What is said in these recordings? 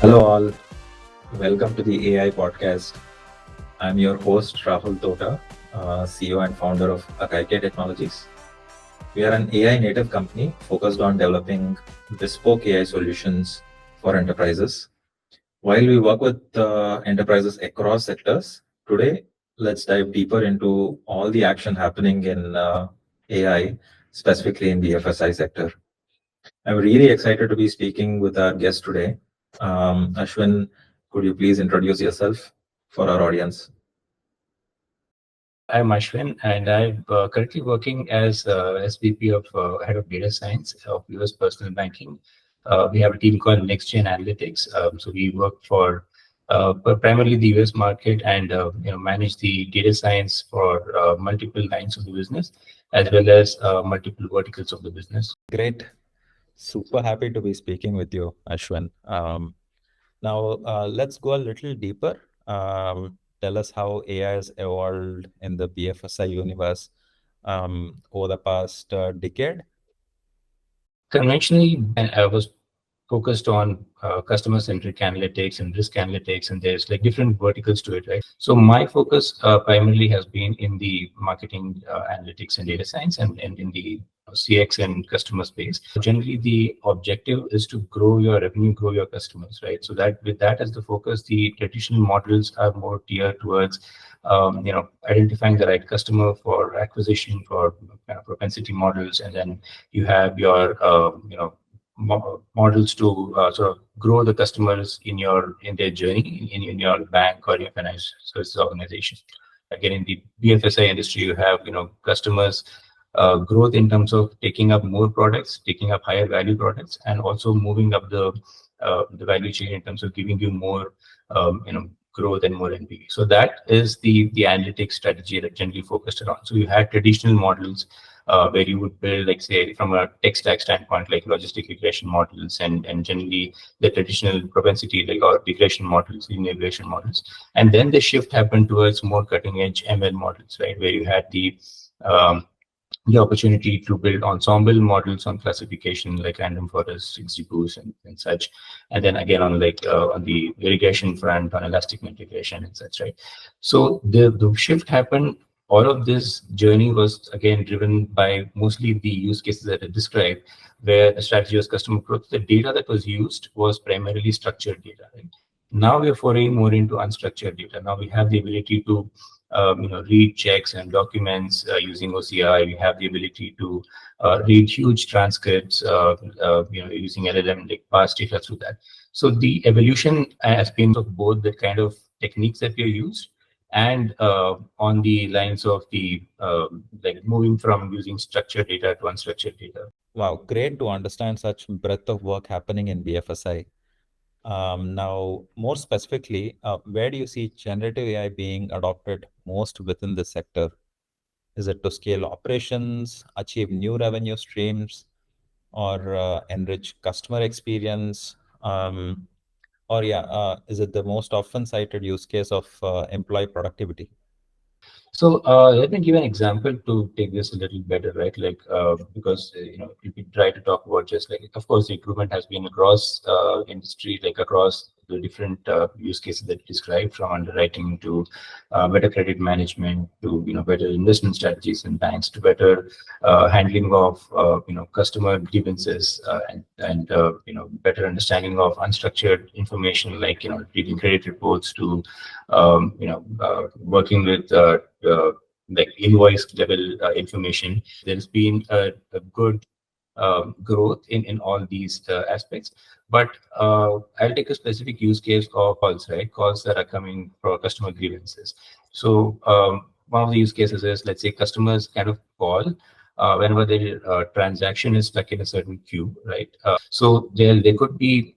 Hello, all. Welcome to the AI podcast. I'm your host, Rahul Tota, CEO and founder of Akaike Technologies. We are an AI native company focused on developing bespoke AI solutions for enterprises. While we work with enterprises across sectors, today let's dive deeper into all the action happening in AI, specifically in the BFSI sector. I'm really excited to be speaking with our guest today. Ashwin, could you please introduce yourself for our audience? I'm Ashwin, and I'm currently working as SVP of Head of Data Science of US Personal Banking. We have a team called Next Gen Analytics. So we work for primarily the US market and manage the data science for multiple lines of the business as well as multiple verticals of the business. Great. Super happy to be speaking with you, Ashwin. Now, let's go a little deeper. Tell us how AI has evolved in the BFSI universe over the past decade. Conventionally, I was focused on customer-centric analytics and risk analytics, and there's like different verticals to it, right? So my focus primarily has been in the marketing analytics and data science, and in the CX and customer space. Generally, the objective is to grow your revenue, grow your customers, right? So that with that as the focus, the traditional models are more geared towards identifying the right customer for acquisition, for propensity models, and then you have your models to sort of grow the customers in their journey in your bank or your financial services organization. Again, in the BFSI industry, you have customers growth in terms of taking up more products, taking up higher value products, and also moving up the value chain in terms of giving you more growth and more NPV. So that is the analytics strategy that generally focused around. So you had traditional models where you would build, like say, from a tech stack standpoint, like logistic regression models and generally the traditional propensity like or regression models, linear regression models. And then the shift happened towards more cutting edge ML models, right, where you had the opportunity to build ensemble models on classification like random forest, XGBoost and such. And then again on on the irrigation front, on elastic integration and such, right? So the shift happened. All of this journey was again driven by mostly the use cases that I described, where the strategy was customer growth. The data that was used was primarily structured data, right? Now we are foraying more into unstructured data. Now we have the ability to read checks and documents using OCI. We have the ability to read huge transcripts, using LLM, like parse data through that. So the evolution has been of both the kind of techniques that we used and on the lines of the like moving from using structured data to unstructured data. Wow, great to understand such breadth of work happening in BFSI. Now, more specifically, where do you see generative AI being adopted most within this sector? Is it to scale operations, achieve new revenue streams, or enrich customer experience? Is it the most often cited use case of employee productivity? So let me give an example to take this a little better, right? Like because if we try to talk about just like, of course, the improvement has been across industry, like across the different use cases that you described, from underwriting to better credit management to better investment strategies in banks to better handling of customer grievances and better understanding of unstructured information, like reading credit reports to working with like invoice level information. There's been a good growth in all these aspects. But I'll take a specific use case of calls, right? Calls that are coming for customer grievances. So one of the use cases is, let's say, customers kind of call whenever their transaction is stuck in a certain queue, right? So there could be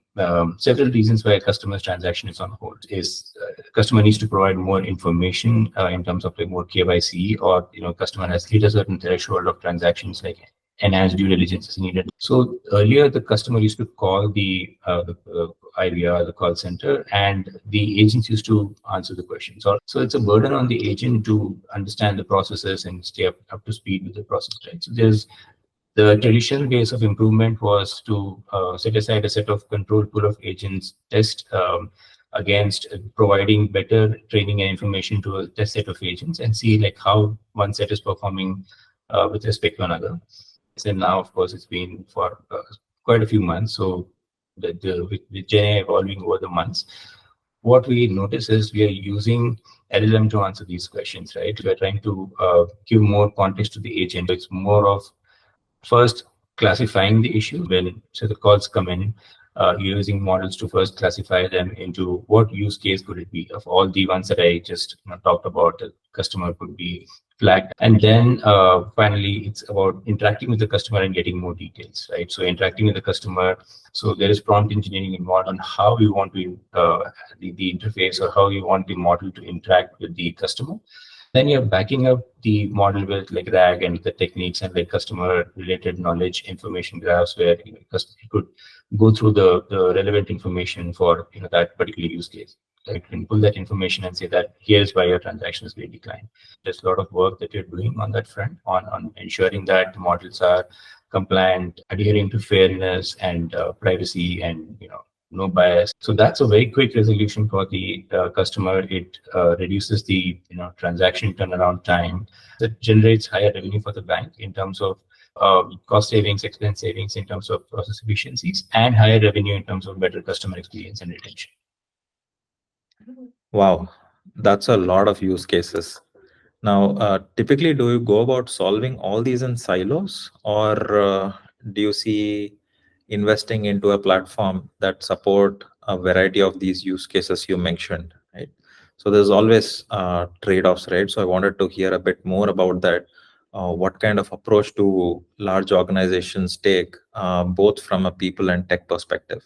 several reasons why a customer's transaction is on hold. Is customer needs to provide more information in terms of like more KYC, or customer has hit a certain threshold of transactions, like enhanced due diligence is needed. So earlier, the customer used to call the IVR, the call center, and the agents used to answer the questions. So it's a burden on the agent to understand the processes and stay up to speed with the process, right? So there's The traditional ways of improvement was to set aside a set of control pool of agents, test against providing better training and information to a test set of agents, and see like how one set is performing with respect to another. And now, of course, it's been for quite a few months. So with GenAI evolving over the months, what we notice is we are using LLM to answer these questions, right? We are trying to give more context to the agent. It's more of first classifying the issue when so the calls come in, using models to first classify them into what use case could it be of all the ones that I just talked about. The customer could be flagged, and then finally it's about interacting with the customer and getting more details, right? So interacting with the customer, so there is prompt engineering involved on how you want to the interface or how you want the model to interact with the customer. Then you're backing up the model with like RAG and the techniques and like customer related knowledge information graphs where customer could go through the relevant information for that particular use case. Like you can pull that information and say that here's why your transaction is going to decline. There's a lot of work that you're doing on that front on ensuring that the models are compliant, adhering to fairness and privacy and no bias. So that's a very quick resolution for the customer. It reduces the transaction turnaround time. That generates higher revenue for the bank in terms of cost savings, expense savings in terms of process efficiencies, and higher revenue in terms of better customer experience and retention. Wow, that's a lot of use cases. Now, typically, do you go about solving all these in silos, or do you see investing into a platform that support a variety of these use cases you mentioned, right? So there's always trade-offs, right? So I wanted to hear a bit more about that. What kind of approach do large organizations take, both from a people and tech perspective?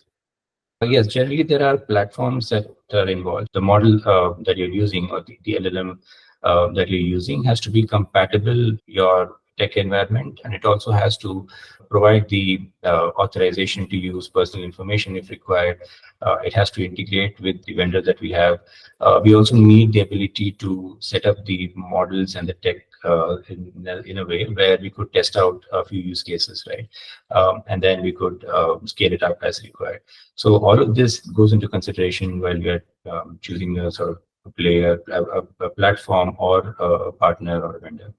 Yes, generally there are platforms that are involved. The model that you're using or the LLM that you're using has to be compatible with your tech environment, and it also has to provide the authorization to use personal information if required. It has to integrate with the vendor that we have. We also need the ability to set up the models and the tech in a way where we could test out a few use cases, right? And then we could scale it up as required. So all of this goes into consideration while we are choosing a sort of a player, a platform, or a partner or a vendor.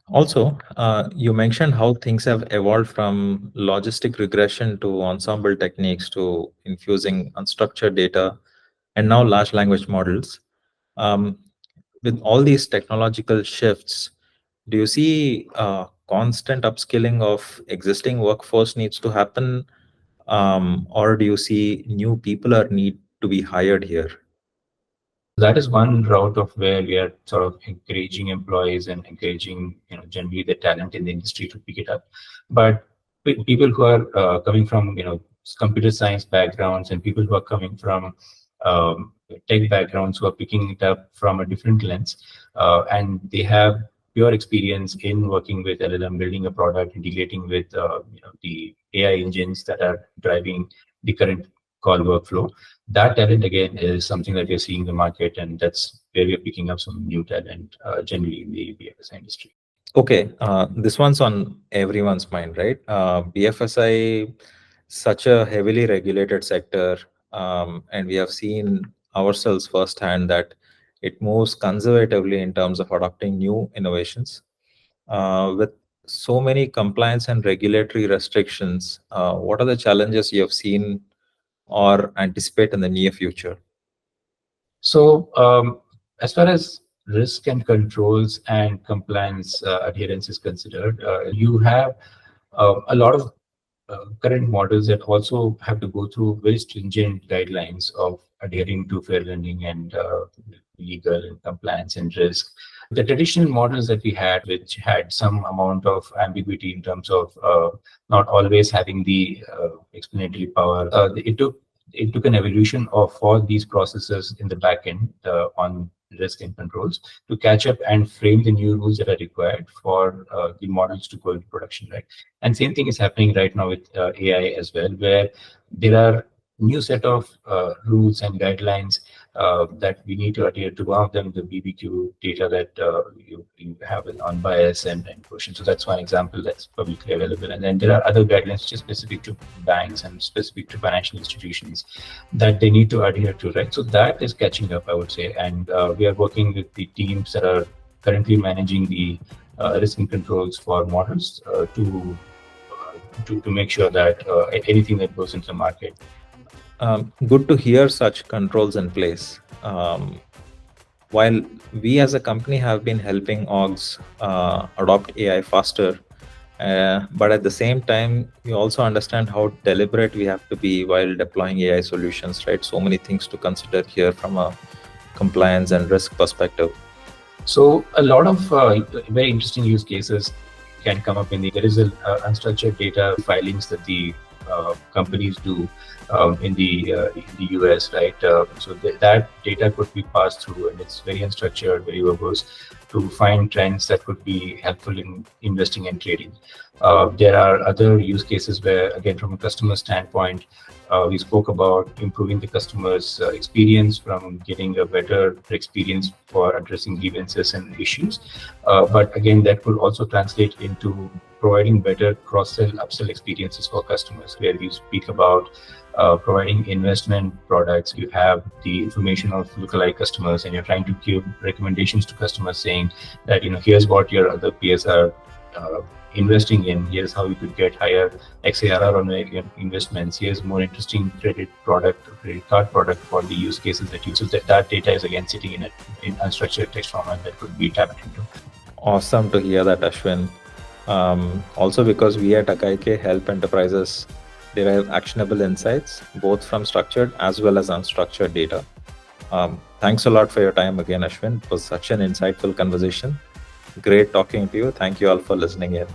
Also, you mentioned how things have evolved from logistic regression to ensemble techniques to infusing unstructured data and now large language models. Um, with all these technological shifts, do you see constant upskilling of existing workforce needs to happen, or do you see new people are need to be hired here? That is one route of where we are sort of encouraging employees and encouraging generally the talent in the industry to pick it up. But people who are coming from computer science backgrounds and people who are coming from tech backgrounds who are picking it up from a different lens, and they have pure experience in working with LLM, building a product, integrating with the AI engines that are driving the current call workflow. That talent again is something that we're seeing in the market, and that's where we're picking up some new talent generally in the BFSI industry. Okay, this one's on everyone's mind, right? BFSI, such a heavily regulated sector, and we have seen ourselves firsthand that it moves conservatively in terms of adopting new innovations. With so many compliance and regulatory restrictions, what are the challenges you have seen or anticipate in the near future? So, as far as risk and controls and compliance adherence is considered, you have a lot of current models that also have to go through very stringent guidelines of adhering to fair lending and legal and compliance and risk. The traditional models that we had, which had some amount of ambiguity in terms of not always having the explanatory power, it took an evolution of all these processes in the back end on risk and controls to catch up and frame the new rules that are required for the models to go into production, right? And same thing is happening right now with AI as well, where there are new set of rules and guidelines that we need to adhere to. One of them, the BBQ data that you have with unbiased and quotient. So that's one example that's publicly available. And then there are other guidelines which are specific to banks and specific to financial institutions that they need to adhere to, right? So that is catching up, I would say. And we are working with the teams that are currently managing the risk and controls for models to make sure that anything that goes into the market. Good to hear such controls in place. While we as a company have been helping orgs adopt AI faster, but at the same time, we also understand how deliberate we have to be while deploying AI solutions, right? So many things to consider here from a compliance and risk perspective. So a lot of very interesting use cases can come up there is unstructured data filings that the companies do in the US, right? So that data could be passed through, and it's very unstructured, very verbose, to find trends that could be helpful in investing and trading. There are other use cases where, again, from a customer standpoint, we spoke about improving the customer's experience from getting a better experience for addressing grievances and issues. But again, that could also translate into providing better cross-sell, upsell experiences for customers, where we speak about providing investment products. You have the information of lookalike customers, and you're trying to give recommendations to customers saying that, here's what your other peers are investing in. Here's how you could get higher XARR on your investments. Here's more interesting credit card product for the use cases that you. So that data is again sitting in unstructured text format that could be tapped into. Awesome to hear that, Ashwin. Also, because we at Akaike help enterprises derive actionable insights, both from structured as well as unstructured data. Thanks a lot for your time again, Ashwin. It was such an insightful conversation. Great talking to you. Thank you all for listening in.